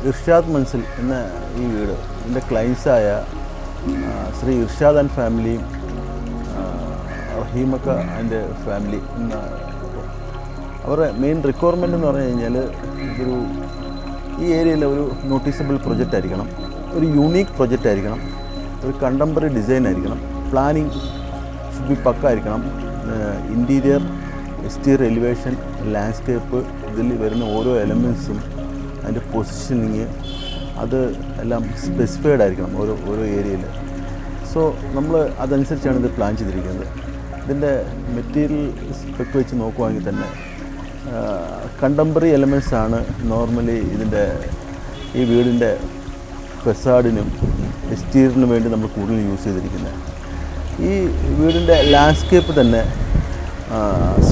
ഇർഷാദ് മൻസിൽ എന്ന ഈ വീട് എൻ്റെ ക്ലൈൻസായ ശ്രീ ഇർഷാദ് ആൻഡ് ഫാമിലിയും റഹീമക്ക ആൻഡ് ഫാമിലി എന്ന അവരുടെ മെയിൻ റിക്വയർമെൻ്റ് എന്ന് പറഞ്ഞു കഴിഞ്ഞാൽ ഇതൊരു ഈ ഏരിയയിലെ ഒരു നോട്ടീസബിൾ പ്രൊജക്റ്റ് ആയിരിക്കണം, ഒരു യൂണീക്ക് പ്രൊജക്റ്റ് ആയിരിക്കണം, ഒരു കണ്ടംപററി ഡിസൈൻ ആയിരിക്കണം, പ്ലാനിങ് ഷുഡ് ബി പക്ക ആയിരിക്കണം, ഇൻറ്റീരിയർ, എക്സ്റ്റീരിയർ എലിവേഷൻ, ലാൻഡ്സ്കേപ്പ്, ഇതിൽ വരുന്ന ഓരോ എലമെൻസും അതിൻ്റെ പൊസിഷനിങ് അത് എല്ലാം സ്പെസിഫൈഡ് ആയിരിക്കണം ഓരോ ഏരിയയിൽ. സോ നമ്മൾ അതനുസരിച്ചാണ് ഇത് പ്ലാൻ ചെയ്തിരിക്കുന്നത്. ഇതിൻ്റെ മെറ്റീരിയൽ സ്പെക്ക് വെച്ച് നോക്കുവാണെങ്കിൽ തന്നെ കണ്ടംപററി എലമെൻറ്റ്സ് ആണ് നോർമലി ഈ വീടിൻ്റെ ഫെസാഡിനും എക്സ്റ്റീരിയറിനും വേണ്ടി നമ്മൾ കൂടുതൽ യൂസ് ചെയ്തിരിക്കുന്നത്. ഈ വീടിൻ്റെ ലാൻഡ്സ്കേപ്പ് തന്നെ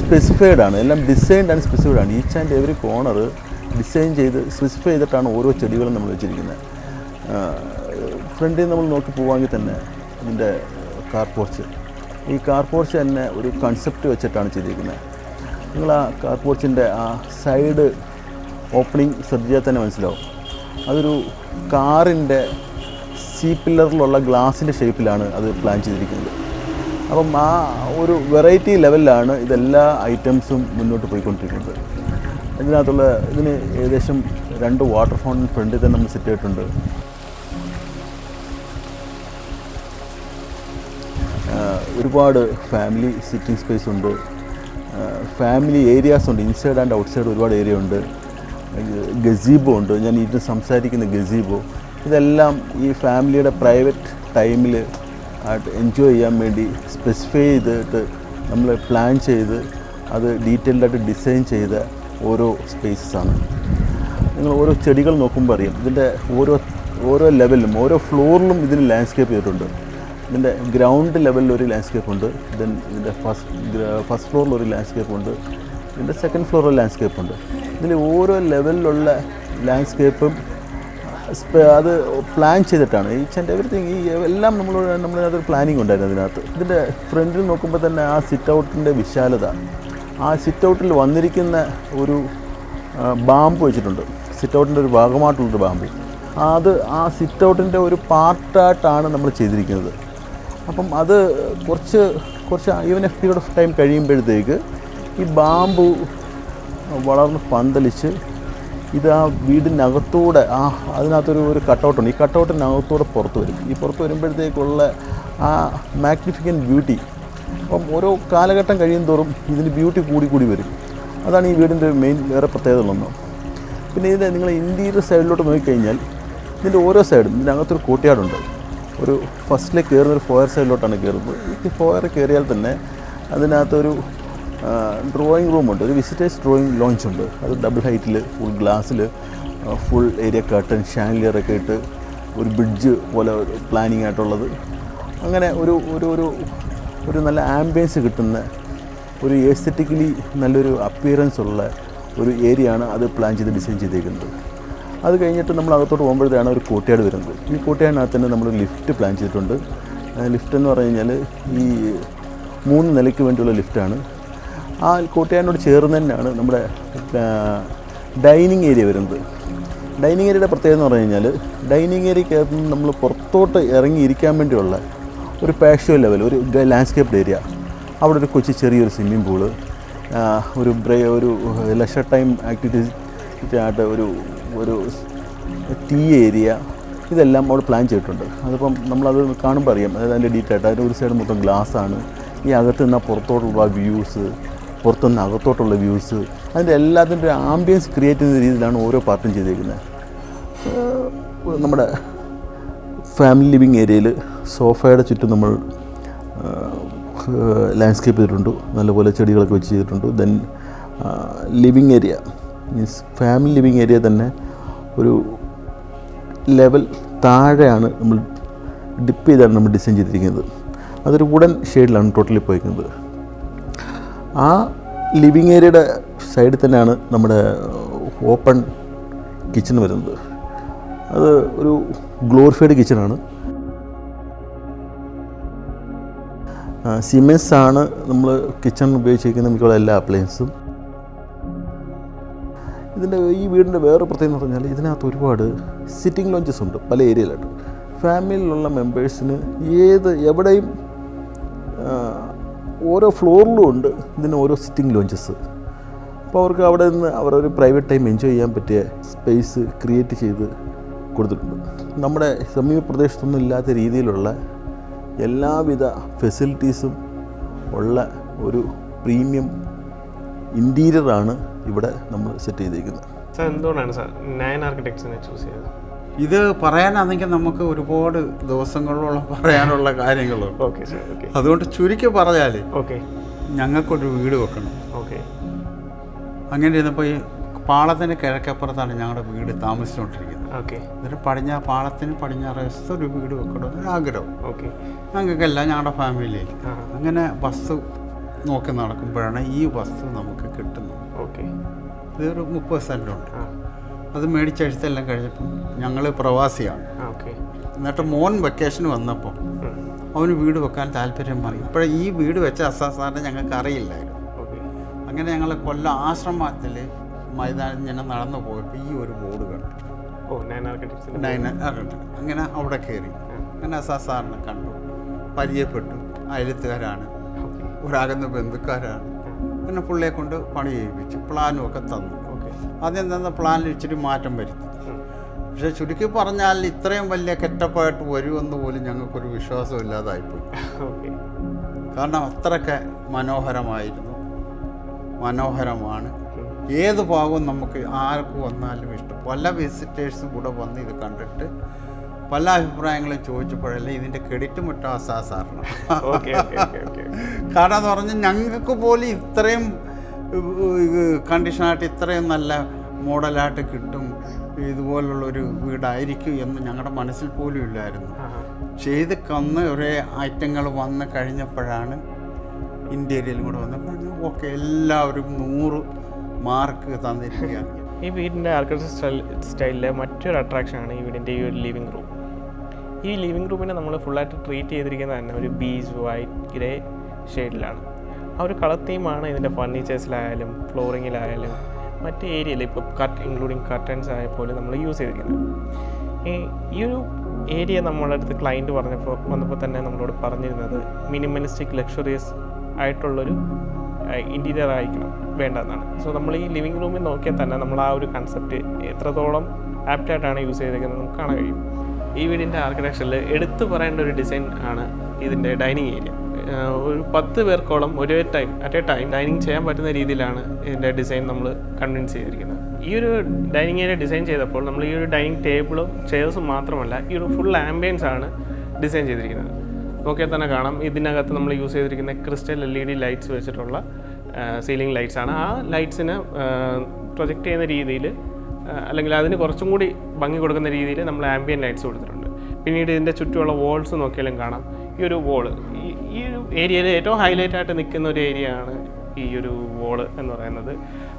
സ്പെസിഫൈഡ് ആണ്, എല്ലാം ഡിസൈൻഡ് ആൻഡ് സ്പെസിഫൈഡ് ആണ്. Each and every corner design ചെയ്ത് സ്പെസിഫൈ ചെയ്തിട്ടാണ് ഓരോ ചെടികളും നമ്മൾ വെച്ചിരിക്കുന്നത്. ഫ്രണ്ടിൽ നമ്മൾ നോക്കി പോവുകയാണെങ്കിൽ തന്നെ ഇതിൻ്റെ കാർ പോർച്ച് തന്നെ ഒരു കൺസെപ്റ്റ് വെച്ചിട്ടാണ് ചെയ്തിരിക്കുന്നത്. നിങ്ങൾ ആ കാർ പോർച്ചിൻ്റെ ആ സൈഡ് ഓപ്പണിംഗ് ശ്രദ്ധിച്ചാൽ തന്നെ മനസ്സിലാവും. അതൊരു കാറിൻ്റെ സി പില്ലറിലുള്ള ഗ്ലാസിൻ്റെ ഷേപ്പിലാണ് അത് പ്ലാൻ ചെയ്തിരിക്കുന്നത്. അപ്പം ആ ഒരു വെറൈറ്റി ലെവലിലാണ് ഇതെല്ലാ ഐറ്റംസും മുന്നോട്ട് പോയിക്കൊണ്ടിരിക്കുന്നത്. ഇതിന് ഏകദേശം 2 വാട്ടർ ഫൗണ്ടൻ ഫ്രണ്ടിൽ തന്നെ നമ്മൾ സെറ്റ് ചെയ്തിട്ടുണ്ട്. ഒരുപാട് ഫാമിലി സിറ്റിംഗ് സ്പേസ് ഉണ്ട്, ഫാമിലി ഏരിയാസ് ഉണ്ട്, ഇൻസൈഡ് ആൻഡ് ഔട്ട്സൈഡ് ഒരുപാട് ഏരിയ ഉണ്ട്, ഗസീബോ ഉണ്ട്, ഞാൻ ഇതിന് സംസാരിക്കുന്ന ഗസീബോ. ഇതെല്ലാം ഈ ഫാമിലിയുടെ പ്രൈവറ്റ് ടൈമിൽ എൻജോയ് ചെയ്യാൻ വേണ്ടി സ്പെസിഫൈ ചെയ്തിട്ട് നമ്മൾ പ്ലാൻ ചെയ്ത് അത് ഡീറ്റെയിൽഡായിട്ട് ഡിസൈൻ ചെയ്ത ഓരോ സ്പേസസാണ്. നിങ്ങൾ ഓരോ ചെടികൾ നോക്കുമ്പോൾ അറിയാം ഇതിൻ്റെ ഓരോ ലെവലിലും ഓരോ ഫ്ലോറിലും ഇതിന് ലാൻഡ്സ്കേപ്പ് ചെയ്തിട്ടുണ്ട്. ഇതിൻ്റെ ഗ്രൗണ്ട് ലെവലിൽ ഒരു ലാൻഡ്സ്കേപ്പ് ഉണ്ട്, ദെൻ ഇതിൻ്റെ ഫസ്റ്റ് ഫ്ലോറിൽ ഒരു ലാൻഡ്സ്കേപ്പ് ഉണ്ട്, ഇതിൻ്റെ സെക്കൻഡ് ഫ്ലോറിൽ ലാൻഡ്സ്കേപ്പ് ഉണ്ട്. ഇതിൽ ഓരോ ലെവലിലുള്ള ലാൻഡ്സ്കേപ്പും അത് പ്ലാൻ ചെയ്തിട്ടാണ്. ഈച്ച് ആൻഡ് എവറിത്തിങ് എല്ലാം നമ്മളതിനകത്തൊരു പ്ലാനിങ് ഉണ്ടായിരുന്നു അതിനകത്ത്. ഇതിൻ്റെ ഫ്രണ്ടിൽ നോക്കുമ്പോൾ തന്നെ ആ സിറ്റ് ഔട്ടിൻ്റെ വിശാലത, ആ സിറ്റ് ഔട്ടിൽ വന്നിരിക്കുന്ന ഒരു ബാമ്പ് വെച്ചിട്ടുണ്ട്, സിറ്റ് ഔട്ടിൻ്റെ ഒരു ഭാഗമായിട്ടുള്ളൊരു ബാമ്പ്. അത് ആ സിറ്റ് ഔട്ടിൻ്റെ ഒരു പാർട്ടായിട്ടാണ് നമ്മൾ ചെയ്തിരിക്കുന്നത്. അപ്പം അത് കുറച്ച് even A period of time കഴിയുമ്പോഴത്തേക്ക് ഈ ബാമ്പു വളർന്ന് പന്തലിച്ച് ഇത് ആ വീടിനകത്തൂടെ അതിനകത്തൊരു കട്ടൗട്ടുണ്ട്, ഈ കട്ടൗട്ടിനകത്തൂടെ പുറത്ത് വരും. ഈ പുറത്ത് വരുമ്പോഴത്തേക്കുള്ള ആ മാഗ്നിഫിക്കൻറ്റ് ബ്യൂട്ടി, അപ്പം ഓരോ കാലഘട്ടം കഴിയും തോറും ഇതിന് ബ്യൂട്ടി കൂടി വരും. അതാണ് ഈ വീടിൻ്റെ മെയിൻ വേറെ പ്രത്യേകതകളൊന്നും. പിന്നെ ഇതിൻ്റെ നിങ്ങൾ ഇൻറ്റീരിയർ സൈഡിലോട്ട് നോക്കിക്കഴിഞ്ഞാൽ ഇതിൻ്റെ ഓരോ സൈഡും ഇതിനകത്തൊരു കോർട്ട്യാർഡുണ്ട്. ഒരു ഫസ്റ്റിലേക്ക് കയറുന്നൊരു ഫോയർ സൈഡിലോട്ടാണ് കയറുന്നത്. ഈ ഫോയർ കയറിയാൽ തന്നെ അതിനകത്തൊരു ഡ്രോയിങ് റൂമുണ്ട്, ഒരു വിസിറ്റേഴ്സ് ഡ്രോയിങ് ലോഞ്ച് ഉണ്ട്. അത് ഡബിൾ ഹൈറ്റിൽ ഫുൾ ഗ്ലാസ്സിൽ ഫുൾ ഏരിയ കർട്ടൻ ഷാൻലിയറൊക്കെ ഇട്ട് ഒരു ബ്രിഡ്ജ് പോലെ പ്ലാനിങ് ആയിട്ടുള്ളത്. അങ്ങനെ ഒരു നല്ല ആംബിയൻസ് കിട്ടുന്ന ഒരു എസ്തെറ്റിക്കലി നല്ലൊരു അപ്പിയറൻസ് ഉള്ള ഒരു ഏരിയയാണ് അത് പ്ലാൻ ചെയ്ത് ഡിസൈൻ ചെയ്തേക്കുന്നത്. അത് കഴിഞ്ഞിട്ട് നമ്മൾ അകത്തോട്ട് പോകുമ്പോഴത്തേക്കാണ് ഒരു കോർട്ട്യാർഡ് വരുന്നത്. ഈ കോർട്ട്യാർഡിനകത്ത് തന്നെ നമ്മൾ ലിഫ്റ്റ് പ്ലാൻ ചെയ്തിട്ടുണ്ട്. ലിഫ്റ്റ് എന്ന് പറഞ്ഞു കഴിഞ്ഞാൽ ഈ 3 നിലയ്ക്ക് വേണ്ടിയുള്ള ലിഫ്റ്റാണ്. ആ കോർട്ട്യാർഡിനോട് ചേർന്ന് തന്നെയാണ് നമ്മുടെ ഡൈനിങ് ഏരിയ വരുന്നത്. ഡൈനിങ് ഏരിയയുടെ പ്രത്യേകത എന്ന് പറഞ്ഞു കഴിഞ്ഞാൽ ഡൈനിങ് ഏരിയക്കകത്ത് നമ്മൾ പുറത്തോട്ട് ഇറങ്ങിയിരിക്കാൻ വേണ്ടിയുള്ള ഒരു പാഷ്യോ ലെവൽ, ഒരു ലാൻഡ്സ്കേപ്ഡ് ഏരിയ, അവിടെ ഒരു ചെറിയൊരു സ്വിമ്മിംഗ് പൂള്, ഒരു ലെഷർ ടൈം ആക്ടിവിറ്റീസ് ആയിട്ട് ഒരു ടീ ഏരിയ, ഇതെല്ലാം അവിടെ പ്ലാൻ ചെയ്തിട്ടുണ്ട്. അതിപ്പം നമ്മളത് കാണുമ്പോൾ അറിയാം, അതായത് അതിൻ്റെ ഡീറ്റെയിൽ ആയിട്ട് അതിൻ്റെ ഒരു സൈഡ് മൊത്തം ഗ്ലാസ്സാണ്. ഈ അകത്ത് നിന്നാൽ പുറത്തോട്ടുള്ള വ്യൂസ്, പുറത്തുനിന്ന് അകത്തോട്ടുള്ള വ്യൂസ്, അതിൻ്റെ എല്ലാത്തിൻ്റെ ഒരു ആംബിയൻസ് ക്രിയേറ്റ് ചെയ്യുന്ന രീതിയിലാണ് ഓരോ പാർട്ടും ചെയ്തിരിക്കുന്നത്. നമ്മുടെ ഫാമിലി ലിവിങ് ഏരിയയിൽ സോഫയുടെ ചുറ്റും നമ്മൾ ലാൻഡ്സ്കേപ്പ് ചെയ്തിട്ടുണ്ട്, നല്ലപോലെ ചെടികളൊക്കെ വെച്ച് ചെയ്തിട്ടുണ്ട്. Then living area means family living area തന്നെ ഒരു ലെവൽ താഴെയാണ് നമ്മൾ ഡിപ്പ് ചെയ്താണ് നമ്മൾ ഡിസൈൻ ചെയ്തിരിക്കുന്നത്. അതൊരു വുഡൻ ഷെയ്ഡിലാണ് ടോട്ടലി പോയിരിക്കുന്നത്. ആ ലിവിങ് ഏരിയയുടെ സൈഡിൽ തന്നെയാണ് നമ്മുടെ ഓപ്പൺ കിച്ചൺ വരുന്നത്. അത് ഒരു ഗ്ലോറിഫൈഡ് കിച്ചണാണ്. സിമെൻസ് ആണ് നമ്മൾ കിച്ചൺ ഉപയോഗിച്ചിരിക്കുന്ന മിക്കുള്ള എല്ലാ അപ്ലയൻസും. ഇതിൻ്റെ ഈ വീടിൻ്റെ വേറെ പ്രത്യേകത എന്ന് പറഞ്ഞാൽ ഇതിനകത്ത് ഒരുപാട് സിറ്റിംഗ് ലോഞ്ചസ് ഉണ്ട് പല ഏരിയയിലായിട്ട്. ഫാമിലിയിലുള്ള മെമ്പേഴ്സിന് എവിടെയും ഓരോ ഫ്ലോറിലും ഉണ്ട് ഇതിന് ഓരോ സിറ്റിംഗ് ലോഞ്ചസ്. അപ്പോൾ അവർക്ക് അവിടെ നിന്ന് അവരൊരു പ്രൈവറ്റ് ടൈം എൻജോയ് ചെയ്യാൻ പറ്റിയ സ്പേസ് ക്രിയേറ്റ് ചെയ്ത് കൊടുത്തിട്ടുണ്ട്. നമ്മുടെ സമീപ പ്രദേശത്തൊന്നും ഇല്ലാത്ത രീതിയിലുള്ള എല്ലാവിധ ഫെസിലിറ്റീസും ഉള്ള ഒരു പ്രീമിയം ഇൻറ്റീരിയറാണ് ഇവിടെ നമ്മൾ സെറ്റ് ചെയ്തിരിക്കുന്നത്. സാർ എന്തുകൊണ്ടാണ് സാർ നയൻ ആർക്കിടെക്ട്സിനെ ചൂസ് ചെയ്തത്? ഇത് പറയാനാണെങ്കിൽ നമുക്ക് ഒരുപാട് ദിവസങ്ങളോളം പറയാനുള്ള കാര്യങ്ങളുണ്ട്. Okay sir, okay. അതുകൊണ്ട് ചുരുക്കി പറഞ്ഞാൽ ഓക്കെ, ഞങ്ങൾക്കൊരു വീട് വെക്കണം. ഓക്കെ. അങ്ങനെ ഇരുന്നപ്പോൾ ഈ പാളത്തിന് കിഴക്കപ്പുറത്താണ് ഞങ്ങളുടെ വീട് താമസിച്ചുകൊണ്ടിരിക്കുന്നത്. ഓക്കെ. എന്നിട്ട് പാളത്തിന് പടിഞ്ഞാറ് വശത്ത് ഒരു വീട് വെക്കണമെന്നൊരു ആഗ്രഹം. ഓക്കെ. ഞങ്ങൾക്കല്ല, ഞങ്ങളുടെ ഫാമിലിയിൽ. അങ്ങനെ ബസ് നോക്കി നടക്കുമ്പോഴാണ് ഈ വസ്തു നമുക്ക് കിട്ടുന്നത്. ഓക്കെ. ഇതൊരു 30 സെൻറ്റുണ്ട്. അത് മേടിച്ചെഴുത്തെല്ലാം കഴിഞ്ഞപ്പം ഞങ്ങൾ പ്രവാസിയാണ്. ഓക്കെ. എന്നിട്ട് മോൻ വെക്കേഷന് വന്നപ്പോൾ അവന് വീട് വെക്കാൻ താല്പര്യം പറയും. ഇപ്പോഴേ ഈ വീട് വെച്ച അസാസാറിനെ ഞങ്ങൾക്ക് അറിയില്ലായിരുന്നു. അങ്ങനെ ഞങ്ങൾ കൊല്ലം ആശ്രമത്തിൽ മൈതാനം ഇങ്ങനെ നടന്നു പോയപ്പോൾ ഈ ഒരു ബോർഡ് കണ്ടു. Nine architects. അങ്ങനെ അവിടെ കയറി അങ്ങനെ അസാസാറിനെ കണ്ടു, പരിചയപ്പെട്ടു. അയലത്തുകാരാണ്, ഒരാകുന്ന ബന്ധുക്കാരാണ്. പിന്നെ പുള്ളിയെ കൊണ്ട് പണി ചെയ്യിപ്പിച്ചു, പ്ലാനും ഒക്കെ തന്നു. ആദ്യം തന്ന പ്ലാനിൽ ഇച്ചിരി മാറ്റം വരുത്തി. പക്ഷെ ചുരുക്കി പറഞ്ഞാൽ ഇത്രയും വലിയ കെറ്റപ്പായിട്ട് വരുമെന്ന് പോലും ഞങ്ങൾക്കൊരു വിശ്വാസമില്ലാതായിപ്പോയി. കാരണം അത്രയ്ക്ക് മനോഹരമാണ്. ഏത് ഭാഗവും നമുക്ക് ആർക്ക് വന്നാലും ഇഷ്ടം. പല വിസിറ്റേഴ്സും കൂടെ വന്ന് ഇത് കണ്ടിട്ട് പല അഭിപ്രായങ്ങളും ചോദിച്ചപ്പോഴല്ലേ ഇതിൻ്റെ ക്രെഡിറ്റ് മുറ്റം അസാസാരണം. കാരണം എന്ന് പറഞ്ഞാൽ ഞങ്ങൾക്ക് പോലും ഇത്രയും കണ്ടീഷനായിട്ട് ഇത്രയും നല്ല മോഡലായിട്ട് കിട്ടും, ഇതുപോലുള്ളൊരു വീടായിരിക്കും എന്ന് ഞങ്ങളുടെ മനസ്സിൽ പോലും ഇല്ലായിരുന്നു. ചെയ്ത് ഒരേ ഐറ്റങ്ങൾ വന്ന് കഴിഞ്ഞപ്പോഴാണ് ഇന്ത്യയിലും കൂടെ വന്നപ്പോൾ ഓക്കെ എല്ലാവരും 100 മാർക്ക് തന്നിരിക്കുക. ഈ വീടിൻ്റെ ആർക്കിടെക്ചർ സ്റ്റൈലിലെ മറ്റൊരു അട്രാക്ഷനാണ് ഈ വീടിൻ്റെ ഈ ഒരു ലിവിങ് റൂം. ഈ ലിവിങ് റൂമിനെ നമ്മൾ ഫുള്ളായിട്ട് ട്രീറ്റ് ചെയ്തിരിക്കുന്നത് തന്നെ ഒരു ബീച്ച് വൈറ്റ് ഗ്രേ ഷെയ്ഡിലാണ്. ആ ഒരു കളർ തീമാണ് ഇതിൻ്റെ ഫർണിച്ചേഴ്സിലായാലും ഫ്ലോറിങ്ങിലായാലും മറ്റ് ഏരിയയിൽ ഇപ്പോൾ ഇൻക്ലൂഡിങ് കർട്ടൻസ് ആയപ്പോലും നമ്മൾ യൂസ് ചെയ്തിരിക്കുന്നത്. ഈ ഒരു ഏരിയ നമ്മളെ അടുത്ത് ക്ലയൻറ്റ് വന്നപ്പോൾ തന്നെ നമ്മളോട് പറഞ്ഞിരുന്നത് മിനിമലിസ്റ്റിക് ലക്ഷറിയസ് ആയിട്ടുള്ളൊരു ഇൻറ്റീരിയർ ആയിരിക്കണം വേണ്ടതെന്നാണ്. സോ നമ്മൾ ഈ ലിവിങ് റൂമിൽ നോക്കിയാൽ തന്നെ നമ്മൾ ആ ഒരു കൺസെപ്റ്റ് എത്രത്തോളം ആപ്റ്റായിട്ടാണ് യൂസ് ചെയ്തിരിക്കുന്നത് നമുക്ക് കാണാൻ കഴിയും. ഈ വീടിൻ്റെ ആർക്കിടെക്ചറിൽ എടുത്തു പറയേണ്ട ഒരു ഡിസൈൻ ആണ് ഇതിൻ്റെ ഡൈനിങ് ഏരിയ. ഒരു 10 പേർക്കോളം അറ്റ് എ ടൈം ഡൈനിങ് ചെയ്യാൻ പറ്റുന്ന രീതിയിലാണ് ഇതിൻ്റെ ഡിസൈൻ നമ്മൾ കൺവിൻസ് ചെയ്തിരിക്കുന്നത്. ഈ ഒരു ഡൈനിങ് ഏരിയ ഡിസൈൻ ചെയ്തപ്പോൾ നമ്മൾ ഈ ഒരു ഡൈനിങ് ടേബിളും ചെയർസും മാത്രമല്ല ഈ ഒരു ഫുൾ ആംബിയൻസ് ആണ് ഡിസൈൻ ചെയ്തിരിക്കുന്നത്. നോക്കിയാൽ തന്നെ കാണാം ഇതിനകത്ത് നമ്മൾ യൂസ് ചെയ്തിരിക്കുന്ന ക്രിസ്റ്റൽ LED ലൈറ്റ്സ് വെച്ചിട്ടുള്ള സീലിംഗ് ലൈറ്റ്സ് ആണ്. ആ ലൈറ്റ്സിന് പ്രൊജക്റ്റ് ചെയ്യുന്ന രീതിയിൽ അല്ലെങ്കിൽ അതിന് കുറച്ചും കൂടി ഭംഗി കൊടുക്കുന്ന രീതിയിൽ നമ്മൾ ആംബിയൻ ലൈറ്റ്സ് കൊടുത്തിട്ടുണ്ട്. പിന്നീട് ഇതിൻ്റെ ചുറ്റുമുള്ള വോൾസ് നോക്കിയാലും കാണാം ഈ ഒരു വോള് ഈ ഒരു ഏരിയയിൽ ഏറ്റവും ഹൈലൈറ്റ് ആയിട്ട് നിൽക്കുന്ന ഒരു ഏരിയ ആണ് ഈ ഒരു വോള് എന്ന് പറയുന്നത്.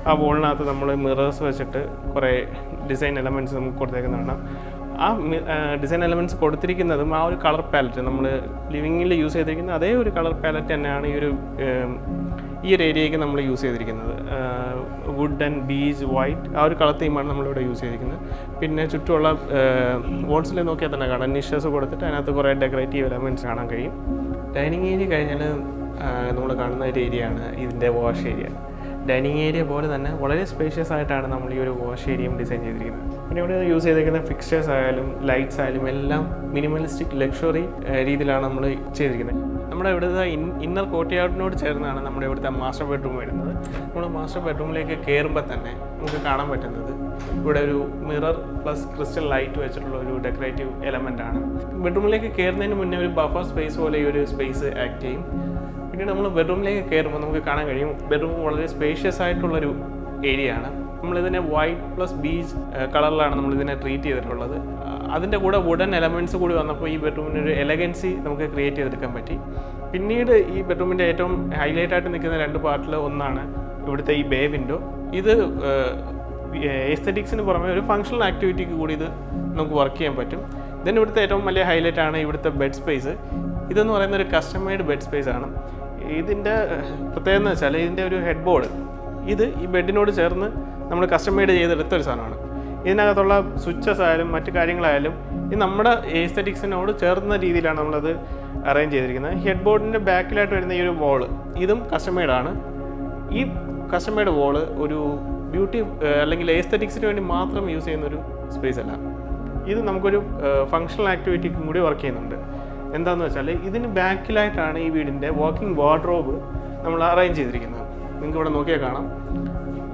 ആ വോളിനകത്ത് നമ്മൾ മിറേഴ്സ് വെച്ചിട്ട് കുറേ ഡിസൈൻ എലമെൻറ്റ്സ് നമുക്ക് കൊടുത്തേക്കുന്നതാണ്. ആ ഡിസൈൻ എലമെൻറ്റ്സ് കൊടുത്തിരിക്കുന്നതും ആ ഒരു കളർ പാലറ്റ് നമ്മൾ ലിവിങ്ങിൽ യൂസ് ചെയ്തിരിക്കുന്ന അതേ ഒരു കളർ പാലറ്റ് തന്നെയാണ് ഈ ഒരു ഏരിയയ്ക്ക് നമ്മൾ യൂസ് ചെയ്തിരിക്കുന്നത്. വുഡ് ആൻഡ് ബീച്ച് വൈറ്റ് ആ ഒരു കളർ തീമാണ് നമ്മളിവിടെ യൂസ് ചെയ്തിരിക്കുന്നത്. പിന്നെ ചുറ്റുമുള്ള വോൾസിൽ നോക്കിയാൽ തന്നെ കാണാം നിഷസ് കൊടുത്തിട്ട് അതിനകത്ത് കുറേ ഡെക്കറേറ്റീവ് എലമെൻറ്റ്സ് കാണാൻ കഴിയും. ഡൈനിങ് ഏരിയ കഴിഞ്ഞാൽ നമ്മൾ കാണുന്ന ഒരു ഏരിയ ആണ് ഇതിൻ്റെ വാഷ് ഏരിയ. ഡൈനിങ് ഏരിയ പോലെ തന്നെ വളരെ സ്പേഷ്യസ് ആയിട്ടാണ് നമ്മൾ ഈ ഒരു വാഷ് ഏരിയയും ഡിസൈൻ ചെയ്തിരിക്കുന്നത്. പിന്നെ ഇവിടെ യൂസ് ചെയ്തിരിക്കുന്ന ഫിക്സ്ചേഴ്സ് ആയാലും ലൈറ്റ്സ് ആയാലും എല്ലാം മിനിമലിസ്റ്റിക് ലക്ഷറി രീതിയിലാണ് നമ്മൾ ചെയ്തിരിക്കുന്നത്. നമ്മുടെ ഇവിടുത്തെ ഇന്നർ കോർട്ട്യാർഡിനോട് ചേർന്നാണ് നമ്മുടെ ഇവിടുത്തെ മാസ്റ്റർ ബെഡ്റൂം വരുന്നത്. നമ്മൾ മാസ്റ്റർ ബെഡ്റൂമിലേക്ക് കയറുമ്പോൾ തന്നെ നമുക്ക് കാണാൻ പറ്റുന്നത് ഇവിടെ ഒരു മിറർ പ്ലസ് ക്രിസ്റ്റൽ ലൈറ്റ് വെച്ചിട്ടുള്ള ഒരു ഡെക്കറേറ്റീവ് എലമെൻ്റ് ആണ്. ബെഡ്റൂമിലേക്ക് കയറുന്നതിന് മുന്നേ ഒരു ബഫർ സ്പേസ് പോലെ ഈ ഒരു സ്പേസ് ആക്ട് ചെയ്യും. പിന്നീട് നമ്മൾ ബെഡ്റൂമിലേക്ക് കയറുമ്പോൾ നമുക്ക് കാണാൻ കഴിയും ബെഡ്റൂം വളരെ സ്പേഷ്യസ് ആയിട്ടുള്ളൊരു ഏരിയ ആണ്. നമ്മളിതിനെ വൈറ്റ് പ്ലസ് ബീച്ച് കളറിലാണ് നമ്മളിതിനെ ട്രീറ്റ് ചെയ്തിട്ടുള്ളത്. അതിൻ്റെ കൂടെ വുഡൻ എലമെൻറ്റ്സ് കൂടി വന്നപ്പോൾ ഈ ബെഡ്റൂമിന് ഒരു എലഗൻസി നമുക്ക് ക്രിയേറ്റ് ചെയ്തെടുക്കാൻ പറ്റി. പിന്നീട് ഈ ബെഡ്റൂമിൻ്റെ ഏറ്റവും ഹൈലൈറ്റ് ആയിട്ട് നിൽക്കുന്ന 2 പാർട്ടിൽ ഒന്നാണ് ഇവിടുത്തെ ഈ ബേ വിൻഡോ. ഇത് എസ്തെറ്റിക്സിന് പുറമെ ഒരു ഫങ്ഷണൽ ആക്ടിവിറ്റിക്ക് കൂടി ഇത് നമുക്ക് വർക്ക് ചെയ്യാൻ പറ്റും. ഇതിന് ഇവിടുത്തെ ഏറ്റവും വലിയ ഹൈലൈറ്റ് ആണ് ഇവിടുത്തെ ബെഡ് സ്പേസ്. ഇതെന്ന് പറയുന്ന ഒരു കസ്റ്റമൈഡ് ബെഡ് സ്പേസ് ആണ്. ഇതിൻ്റെ പ്രത്യേകത എന്ന് വെച്ചാൽ ഇതിൻ്റെ ഒരു ഹെഡ് ബോർഡ് ഇത് ഈ ബെഡിനോട് ചേർന്ന് നമ്മൾ കസ്റ്റം മെയ്ഡ് ചെയ്തെടുത്തൊരു സാധനമാണ്. ഇതിനകത്തുള്ള സ്വിച്ചസ് ആയാലും മറ്റു കാര്യങ്ങളായാലും ഇത് നമ്മുടെ എസ്തെറ്റിക്സിനോട് ചേർന്ന രീതിയിലാണ് നമ്മളത് അറേഞ്ച് ചെയ്തിരിക്കുന്നത്. ഹെഡ് ബോർഡിൻ്റെ ബാക്കിലായിട്ട് വരുന്ന ഈ ഒരു വോള് ഇതും കസ്റ്റം മെയ്ഡാണ്. ഈ കസ്റ്റം മെയ്ഡ് വോള് ഒരു ബ്യൂട്ടി അല്ലെങ്കിൽ എസ്തെറ്റിക്സിന് വേണ്ടി മാത്രം യൂസ് ചെയ്യുന്നൊരു സ്പേസ് അല്ല. ഇത് നമുക്കൊരു ഫങ്ഷണൽ ആക്ടിവിറ്റിക്കും കൂടി വർക്ക് ചെയ്യുന്നുണ്ട്. എന്താണെന്ന് വെച്ചാൽ ഇതിന് ബാക്കിലായിട്ടാണ് ഈ വീടിൻ്റെ വാക്കിംഗ് വാർഡ്രോബ് നമ്മൾ അറേഞ്ച് ചെയ്തിരിക്കുന്നത്. നിങ്ങൾക്ക് ഇവിടെ നോക്കിയാൽ കാണാം,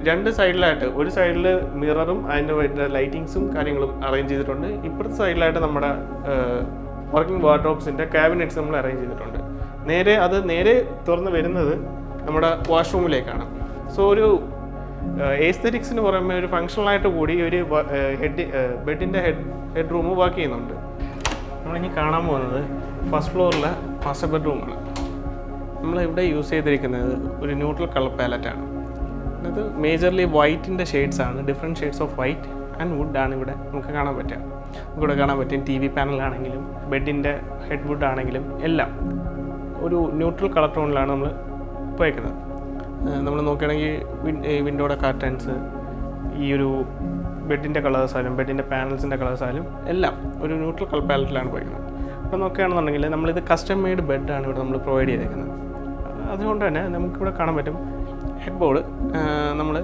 രണ്ട് സൈഡിലായിട്ട് ഒരു സൈഡിൽ മിററും അതിൻ്റെ വേണ്ട ലൈറ്റിങ്സും കാര്യങ്ങളും അറേഞ്ച് ചെയ്തിട്ടുണ്ട്. ഇപ്പുറത്തെ സൈഡിലായിട്ട് നമ്മുടെ വർക്കിംഗ് വാർഡ്രോബ്സിൻ്റെ ക്യാബിനറ്റ്സ് നമ്മൾ അറേഞ്ച് ചെയ്തിട്ടുണ്ട്. നേരെ തുറന്ന് വരുന്നത് നമ്മുടെ വാഷ്റൂമിലേക്കാണ്. സോ ഒരു എസ്തെറ്റിക്സിന് പുറമെ ഒരു ഫങ്ഷണലായിട്ട് കൂടി ഒരു ബെഡിൻ്റെ ഹെഡ് റൂം വർക്ക് ചെയ്യുന്നുണ്ട്. നമ്മളിനി കാണാൻ പോകുന്നത് ഫസ്റ്റ് ഫ്ലോറിലെ മാസ്റ്റർ ബെഡ്റൂമാണ്. നമ്മളിവിടെ യൂസ് ചെയ്തിരിക്കുന്നത് ഒരു ന്യൂട്രൽ കളർ പാലറ്റാണ്. അത് മേജർലി വൈറ്റിൻ്റെ ഷെയ്ഡ്സാണ്. Different shades of white and വുഡാണ് ഇവിടെ നമുക്ക് കാണാൻ പറ്റുക. നമുക്കിവിടെ കാണാൻ പറ്റും ടി വി പാനലാണെങ്കിലും ബെഡിൻ്റെ ഹെഡ് വുഡ് ആണെങ്കിലും എല്ലാം ഒരു ന്യൂട്രൽ കളർ ടോണിലാണ് നമ്മൾ ഉപയോഗിക്കുന്നത്. നമ്മൾ നോക്കുകയാണെങ്കിൽ വിൻഡോയുടെ കർട്ടൻസ്, ഈ ഒരു ബെഡിൻ്റെ കളേഴ്സായാലും ബെഡിൻ്റെ പാനൽസിൻ്റെ കളേഴ്സായാലും എല്ലാം ഒരു ന്യൂട്രൽ കളർ പാലറ്റിലാണ് ഉപയോഗിക്കുന്നത്. അപ്പോൾ നോക്കുകയാണെന്നുണ്ടെങ്കിൽ നമ്മളിത് കസ്റ്റം മെയ്ഡ് ബെഡാണ് ഇവിടെ നമ്മൾ പ്രൊവൈഡ് ചെയ്തേക്കുന്നത്. അതുകൊണ്ട് തന്നെ നമുക്കിവിടെ കാണാൻ പറ്റും ഹെഡ് ബോർഡ് നമ്മൾ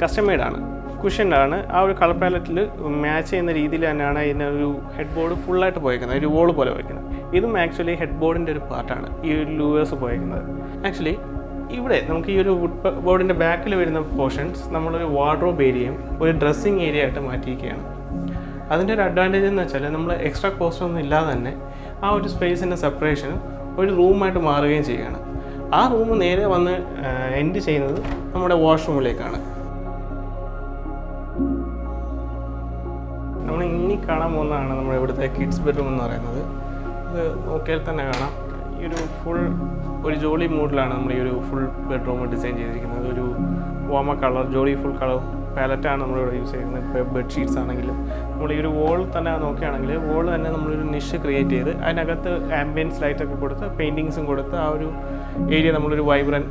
കസ്റ്റം മെയ്ഡാണ്, കുഷ്യനാണ്. ആ ഒരു കളർ പാലറ്റിൽ മാച്ച് ചെയ്യുന്ന രീതിയിൽ തന്നെയാണ് ഇതിനൊരു ഹെഡ് ബോർഡ് ഫുള്ളായിട്ട് പോയിരിക്കുന്നത്, ഒരു വോള് പോലെ പോയിരിക്കുന്നത്. ഇതും ആക്ച്വലി ഹെഡ് ബോർഡിൻ്റെ ഒരു പാർട്ടാണ് ഈ ഒരു ലൂവേഴ്സ് പോയിരിക്കുന്നത്. ആക്ച്വലി ഇവിടെ നമുക്ക് ഈ ഒരു വുഡ് ബോർഡിൻ്റെ ബാക്കിൽ വരുന്ന പോർഷൻസ് നമ്മളൊരു വാർഡ്രോബ് ഏരിയയും ഒരു ഡ്രസ്സിങ് ഏരിയ ആയിട്ട് മാറ്റിയിരിക്കുകയാണ്. അതിൻ്റെ ഒരു അഡ്വാൻറ്റേജ് എന്ന് വെച്ചാൽ നമ്മൾ എക്സ്ട്രാ കോസ്റ്റ് ഒന്നും ഇല്ലാതെ തന്നെ ആ ഒരു സ്പേസിൻ്റെ സെപ്പറേഷനും ഒരു റൂമായിട്ട് മാറുകയും ചെയ്യുകയാണ്. ആ റൂം നേരെ വന്ന് എൻഡ് ചെയ്യുന്നത് നമ്മുടെ വാഷ്റൂമിലേക്കാണ്. നമ്മൾ ഇനി കാണാൻ പോകുന്നതാണ് നമ്മുടെ ഇവിടുത്തെ കിഡ്സ് ബെഡ്റൂം എന്ന് പറയുന്നത്. ഇത് നോക്കിയാൽ തന്നെ കാണാം, ഈ ഒരു ഒരു ജോളി മൂഡിലാണ് നമ്മൾ ഈ ഒരു ഫുൾ ബെഡ്റൂം ഡിസൈൻ ചെയ്തിരിക്കുന്നത്. ഒരു വാമ കളർ ജോളി ഫുൾ കളർ പാലറ്റാണ് നമ്മളിവിടെ യൂസ് ചെയ്യുന്നത്. ഇപ്പോൾ ബെഡ്ഷീറ്റ്സ് ആണെങ്കിലും നമ്മൾ ഈ ഒരു വോൾ തന്നെ നോക്കുകയാണെങ്കിൽ വോൾ തന്നെ നമ്മളൊരു നിഷ് ക്രിയേറ്റ് ചെയ്ത് അതിനകത്ത് ആംബിയൻസ് ലൈറ്റൊക്കെ കൊടുത്ത് പെയിൻറ്റിങ്സും കൊടുത്ത് ആ ഒരു ഏരിയ നമ്മളൊരു വൈബ്രൻറ്റ്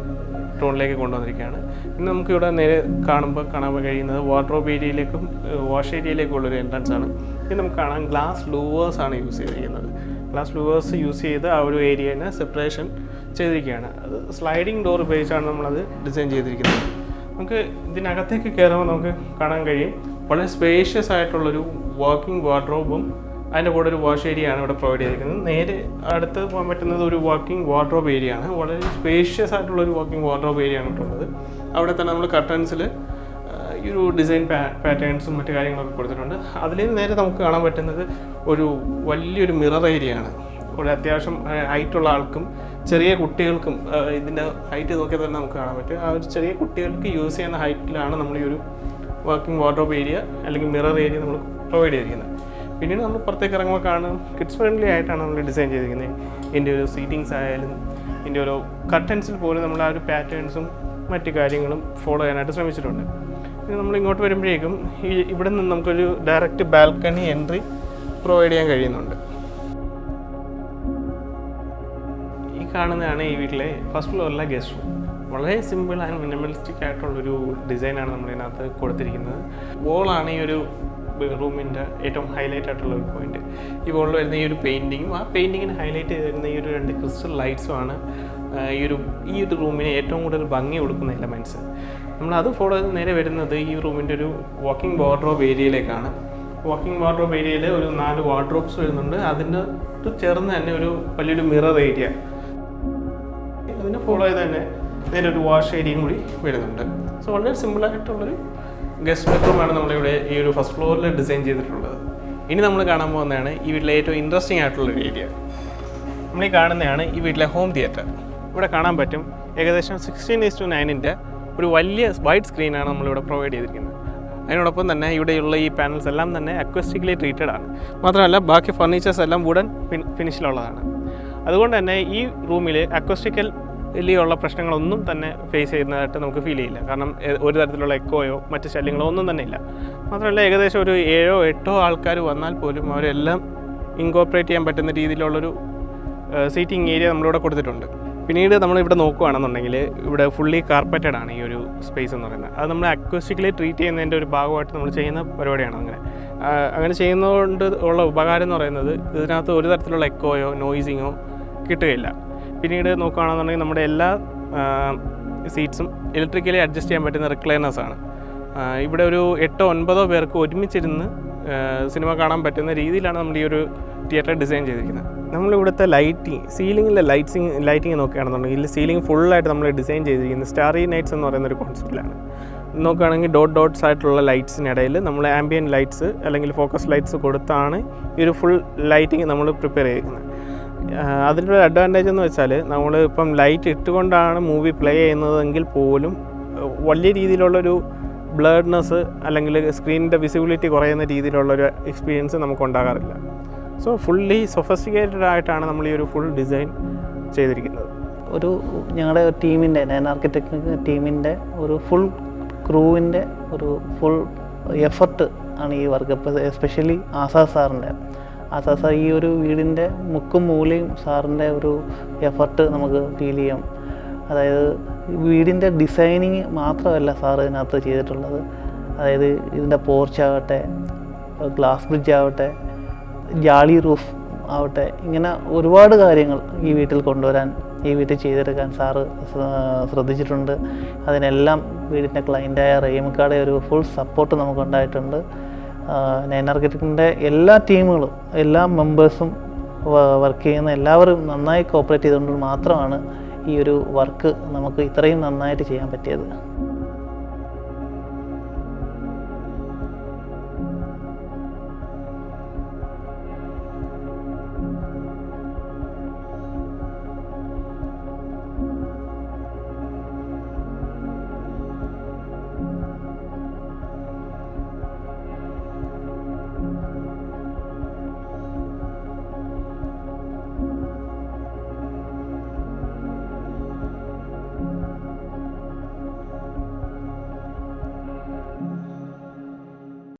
ടോണിലേക്ക് കൊണ്ടുവന്നിരിക്കുകയാണ്. ഇന്ന് നമുക്കിവിടെ നേരെ കാണാൻ കഴിയുന്നത് വാർഡ്രോബ് ഏരിയയിലേക്കും വാഷ് ഏരിയയിലേക്കും ഉള്ളൊരു എൻട്രൻസ് ആണ്. ഇത് നമുക്ക് കാണാം ഗ്ലാസ് ലൂവേഴ്സാണ് യൂസ് ചെയ്തിരിക്കുന്നത്. ഗ്ലാസ് ലൂവേഴ്സ് യൂസ് ചെയ്ത് ആ ഒരു ഏരിയനെ സെപ്പറേഷൻ ചെയ്തിരിക്കുകയാണ്. അത് സ്ലൈഡിങ് ഡോർ ഉപയോഗിച്ചാണ് നമ്മളത് ഡിസൈൻ ചെയ്തിരിക്കുന്നത്. നമുക്ക് ഇതിനകത്തേക്ക് കയറുമ്പോൾ നമുക്ക് കാണാൻ കഴിയും വളരെ സ്പേഷ്യസ് ആയിട്ടുള്ളൊരു വർക്കിംഗ് വാർഡ്രോബും അതിൻ്റെ കൂടെ ഒരു വാഷ് ഏരിയ ആണ് ഇവിടെ പ്രൊവൈഡ് ചെയ്തിരിക്കുന്നത്. നേരെ അടുത്ത് പോകാൻ പറ്റുന്നത് ഒരു വർക്കിംഗ് വാർഡ്രോബ് ഏരിയ ആണ്. വളരെ സ്പേഷ്യസ് ആയിട്ടുള്ളൊരു വർക്കിംഗ് വാർഡ്രോബ് ഏരിയ ആണ് ഇട്ടുള്ളത്. അവിടെ തന്നെ നമ്മൾ കർട്ടൻസിൽ ഈ ഒരു ഡിസൈൻ പാറ്റേൺസും മറ്റു കാര്യങ്ങളൊക്കെ കൊടുത്തിട്ടുണ്ട്. അതിൽ നേരെ നമുക്ക് കാണാൻ പറ്റുന്നത് ഒരു വലിയൊരു മിറർ ഏരിയ ആണ്. ഒരു അത്യാവശ്യം ഹൈറ്റുള്ള ആൾക്കും ചെറിയ കുട്ടികൾക്കും ഇതിൻ്റെ ഹൈറ്റ് നോക്കിയാൽ തന്നെ നമുക്ക് കാണാൻ പറ്റും. ആ ഒരു ചെറിയ കുട്ടികൾക്ക് യൂസ് ചെയ്യുന്ന ഹൈറ്റിലാണ് നമ്മൾ ഈ ഒരു വർക്കിംഗ് വാർഡ്രോബ് ഏരിയ അല്ലെങ്കിൽ മിറർ ഏരിയ നമ്മൾ പ്രൊവൈഡ് ചെയ്തിരിക്കുന്നത്. പിന്നീട് നമ്മൾ പുറത്തേക്ക് ഇറങ്ങുമ്പോൾ കാണും കിഡ്സ് ഫ്രണ്ട്ലി ആയിട്ടാണ് നമ്മൾ ഡിസൈൻ ചെയ്തിരിക്കുന്നത്. ഇതിൻ്റെ ഒരു സീറ്റിങ്സ് ആയാലും ഇതിൻ്റെ ഒരു കർട്ടൻസിൽ പോലും നമ്മൾ ആ ഒരു പാറ്റേൺസും മറ്റു കാര്യങ്ങളും ഫോളോ ചെയ്യാനായിട്ട് ശ്രമിച്ചിട്ടുണ്ട്. പിന്നെ നമ്മൾ ഇങ്ങോട്ട് വരുമ്പോഴേക്കും ഇവിടെ നിന്ന് നമുക്കൊരു ഡയറക്റ്റ് ബാൽക്കണി എൻട്രി പ്രൊവൈഡ് ചെയ്യാൻ കഴിയുന്നുണ്ട്. ഈ കാണുന്നതാണ് ഈ വീട്ടിലെ ഫസ്റ്റ് ഫ്ലോറിലെ ഗസ്റ്റ് റൂം. വളരെ സിമ്പിൾ ആൻഡ് മിനിമലിസ്റ്റിക് ആയിട്ടുള്ളൊരു ഡിസൈനാണ് നമ്മളിതിനകത്ത് കൊടുത്തിരിക്കുന്നത്. വോളാണ് ഈ ഒരു റൂമിൻ്റെ ഏറ്റവും ഹൈലൈറ്റ് ആയിട്ടുള്ള ഒരു പോയിന്റ്. ഈ വോളിൽ വരുന്ന ഈ ഒരു പെയിൻറ്റിങ്ങും ആ പെയിൻറ്റിങ്ങിന് ഹൈലൈറ്റ് ചെയ്തിരുന്ന ഈ ഒരു 2 ക്രിസ്റ്റൽ ലൈറ്റ്സുമാണ് ഈ ഒരു റൂമിന് ഏറ്റവും കൂടുതൽ ഭംഗി കൊടുക്കുന്ന എലമെൻറ്റ്സ്. നമ്മളത് ഫോളോ ചെയ്ത് നേരെ വരുന്നത് ഈ റൂമിൻ്റെ ഒരു വാക്കിംഗ് വാർഡ്രോബ് ഏരിയയിലേക്കാണ്. വാക്കിംഗ് വാർഡ്രോബ് ഏരിയയിൽ ഒരു 4 വാർഡ്രോബ്സ് വരുന്നുണ്ട്. അതിൻ്റെ ചേർന്ന് തന്നെ ഒരു വലിയൊരു മിറർ ഏരിയ, അതിനെ ഫോളോ ചെയ്ത് തന്നെ നേരെ ഒരു വാഷ് ഏരിയയും കൂടി വരുന്നുണ്ട്. സോ വളരെ സിമ്പിളായിട്ടുള്ളൊരു ഗസ്റ്റ് ബെഡ്റൂമാണ് നമ്മളിവിടെ ഈ ഒരു ഫസ്റ്റ് ഫ്ലോറിൽ ഡിസൈൻ ചെയ്തിട്ടുള്ളത്. ഇനി നമ്മൾ കാണാൻ പോകുന്നതാണ് ഈ വീട്ടിലെ ഏറ്റവും ഇൻട്രസ്റ്റിംഗ് ആയിട്ടുള്ളൊരു ഏരിയ. നമ്മൾ ഈ കാണുന്നതാണ് ഈ വീട്ടിലെ ഹോം തിയേറ്റർ. ഇവിടെ കാണാൻ പറ്റും ഏകദേശം 16:9 ഒരു വലിയ വൈഡ് സ്ക്രീനാണ് നമ്മളിവിടെ പ്രൊവൈഡ് ചെയ്തിരിക്കുന്നത്. അതിനോടൊപ്പം തന്നെ ഇവിടെയുള്ള ഈ പാനൽസ് എല്ലാം തന്നെ അക്വസ്റ്റിക്കലി ട്രീറ്റഡ് ആണ്. മാത്രമല്ല ബാക്കി ഫർണിച്ചേഴ്സ് എല്ലാം വുഡൻ ഫിനിഷിലുള്ളതാണ്. അതുകൊണ്ട് തന്നെ ഈ റൂമിൽ അക്വസ്റ്റിക്കലിയുള്ള പ്രശ്നങ്ങളൊന്നും തന്നെ ഫേസ് ചെയ്യുന്നതായിട്ട് നമുക്ക് ഫീൽ ചെയ്യില്ല. കാരണം ഒരു തരത്തിലുള്ള എക്കോയോ മറ്റ് ശല്യങ്ങളോ ഒന്നും തന്നെ ഇല്ല. മാത്രമല്ല ഏകദേശം ഒരു 7-8 ആൾക്കാർ വന്നാൽ പോലും അവരെല്ലാം ഇൻകോപ്പറേറ്റ് ചെയ്യാൻ പറ്റുന്ന രീതിയിലുള്ളൊരു സീറ്റിംഗ് ഏരിയ നമ്മളിവിടെ കൊടുത്തിട്ടുണ്ട്. പിന്നീട് നമ്മളിവിടെ നോക്കുകയാണെന്നുണ്ടെങ്കിൽ ഇവിടെ ഫുള്ളി കാർപ്പറ്റഡ് ആണ് ഈ ഒരു സ്പേസ് എന്ന് പറയുന്നത്. അത് നമ്മൾ അക്വസ്റ്റിക്കലി ട്രീറ്റ് ചെയ്യുന്നതിൻ്റെ ഒരു ഭാഗമായിട്ട് നമ്മൾ ചെയ്യുന്ന പരിപാടിയാണ്. അങ്ങനെ ചെയ്യുന്നതുകൊണ്ട് ഉള്ള ഉപകാരം എന്ന് പറയുന്നത് ഇതിനകത്ത് ഒരു തരത്തിലുള്ള എക്കോയോ നോയ്സിങ്ങോ കിട്ടുകയില്ല. പിന്നീട് നോക്കുകയാണെന്നുണ്ടെങ്കിൽ നമ്മുടെ എല്ലാ സീറ്റ്സും ഇലക്ട്രിക്കലി അഡ്ജസ്റ്റ് ചെയ്യാൻ പറ്റുന്ന റിക്ലൈനേഴ്സാണ്. ഇവിടെ ഒരു 8-9 പേർക്ക് ഒരുമിച്ചിരുന്ന് സിനിമ കാണാൻ പറ്റുന്ന രീതിയിലാണ് നമ്മൾ ഈ ഒരു തിയേറ്റർ ഡിസൈൻ ചെയ്തിരിക്കുന്നത്. നമ്മളിവിടുത്തെ സീലിങ്ങിലെ ലൈറ്റിങ് നോക്കുകയാണെന്നുണ്ടെങ്കിൽ സീലിംഗ് ഫുള്ളായിട്ട് നമ്മൾ ഡിസൈൻ ചെയ്തിരിക്കുന്നത് സ്റ്റാറി നൈറ്റ്സ് എന്ന് പറയുന്ന ഒരു കോൺസെപ്റ്റിലാണ്. നോക്കുകയാണെങ്കിൽ ഡോട്ട്സ് ആയിട്ടുള്ള ലൈറ്റ്സിനിടയിൽ നമ്മൾ ആംബിയൻ ലൈറ്റ്സ് അല്ലെങ്കിൽ ഫോക്കസ് ലൈറ്റ്സ് കൊടുത്താണ് ഈ ഒരു ഫുൾ ലൈറ്റിങ് നമ്മൾ പ്രിപ്പയർ ചെയ്തിരിക്കുന്നത്. അതിൻ്റെ ഒരു അഡ്വാൻറ്റേജ് എന്ന് വെച്ചാൽ നമ്മൾ ഇപ്പം ലൈറ്റ് ഇട്ടുകൊണ്ടാണ് മൂവി പ്ലേ ചെയ്യുന്നതെങ്കിൽ പോലും വലിയ രീതിയിലുള്ളൊരു ബ്ലർഡ്നെസ് അല്ലെങ്കിൽ സ്ക്രീനിൻ്റെ വിസിബിലിറ്റി കുറയുന്ന രീതിയിലുള്ളൊരു എക്സ്പീരിയൻസ് നമുക്ക് ഉണ്ടാകാറില്ല. സോ ഫുള്ളി സൊഫിസ്റ്റിക്കേറ്റഡ് ആയിട്ടാണ് നമ്മൾ ഈ ഒരു ഫുൾ ഡിസൈൻ ചെയ്തിരിക്കുന്നത്. ഒരു ഞങ്ങളുടെ ടീമിൻ്റെ നയൻ ആർക്കിടെക്ട് ടീമിൻ്റെ ഒരു ഫുൾ ക്രൂവിൻ്റെ ഒരു ഫുൾ എഫർട്ട് ആണ് ഈ വർക്ക്. ഇപ്പോൾ എസ്പെഷ്യലി ആസാദ് സാർ ഈ ഒരു വീടിൻ്റെ മുക്കും മൂലയും സാറിൻ്റെ ഒരു എഫർട്ട് നമുക്ക് ഫീൽ ചെയ്യാം. അതായത് വീടിൻ്റെ ഡിസൈനിങ് മാത്രമല്ല സാർ ഇതിനകത്ത് ചെയ്തിട്ടുള്ളത്. അതായത് ഇതിൻ്റെ പോർച്ചാകട്ടെ, ഗ്ലാസ് ബ്രിഡ്ജ് ആവട്ടെ, ജാളി റൂഫ് ആവട്ടെ, ഇങ്ങനെ ഒരുപാട് കാര്യങ്ങൾ ഈ വീട്ടിൽ കൊണ്ടുവരാൻ, ഈ വീട്ടിൽ ചെയ്തെടുക്കാൻ സാറ് ശ്രദ്ധിച്ചിട്ടുണ്ട്. അതിനെല്ലാം വീടിൻ്റെ ക്ലയൻറ്റായ റഹീമക്കാടെ ഒരു ഫുൾ സപ്പോർട്ട് നമുക്കുണ്ടായിട്ടുണ്ട്. നയൻ ആർക്കിടെക്റ്റിൻ്റെ എല്ലാ ടീമുകളും, എല്ലാ മെമ്പേഴ്സും വർക്ക് ചെയ്യുന്ന എല്ലാവരും നന്നായി കോപ്പറേറ്റ് ചെയ്തുകൊണ്ട് മാത്രമാണ് ഈ ഒരു വർക്ക് നമുക്ക് ഇത്രയും നന്നായിട്ട് ചെയ്യാൻ പറ്റിയത്.